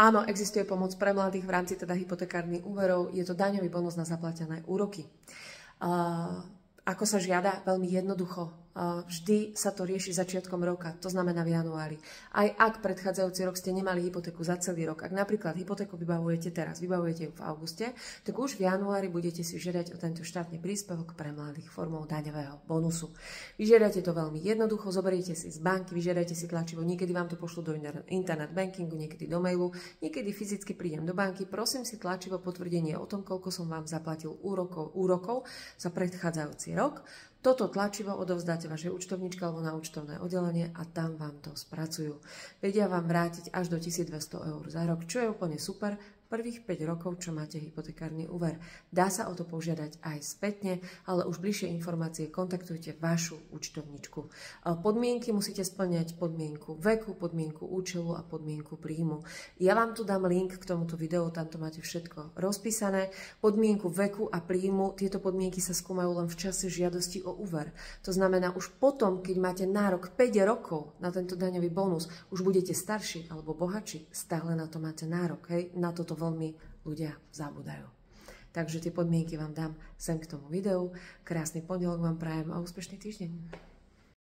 Áno, existuje pomoc pre mladých v rámci teda hypotekárnych úverov. Je to daňový bonus na zaplatené úroky. Ako sa žiada? Veľmi jednoducho. Vždy sa to rieši začiatkom roka, to znamená v januári. Aj ak predchádzajúci rok ste nemali hypotéku za celý rok, ak napríklad hypotéku vybavujete teraz, vybavujete ju v auguste, tak už v januári budete si žiadať o tento štátny príspevok pre mladých formou daňového bonusu. Vyžiadate to veľmi jednoducho, zoberiete si z banky, vyžiadate si tlačivo, niekedy vám to pošlu do internet bankingu, niekedy do mailu, niekedy fyzicky prídem do banky, prosím si tlačivo potvrdenie o tom, koľko som vám zaplatil úrokov za predchádzajúci rok. Toto tlačivo odovzdáte vašej účtovničke alebo na účtovné oddelenie a tam vám to spracujú. Vedia vám vrátiť až do 1200 eur za rok, čo je úplne super. Prvých 5 rokov, čo máte hypotekárny úver. Dá sa o to požiadať aj spätne, ale už bližšie informácie kontaktujte vašu účtovničku. Podmienky musíte splňať podmienku veku, podmienku účelu a podmienku príjmu. Ja vám tu dám link k tomuto videu, tam to máte všetko rozpísané. Podmienku veku a príjmu, tieto podmienky sa skúmajú len v čase žiadosti o úver. To znamená, už potom, keď máte nárok 5 rokov na tento daňový bonus, už budete starší alebo bohatší, stále na to máte nárok. Hej? Na toto veľmi ľudia zabúdajú. Takže tie podmienky vám dám sem k tomu videu. Krásny pondelok vám prajem a úspešný týždeň.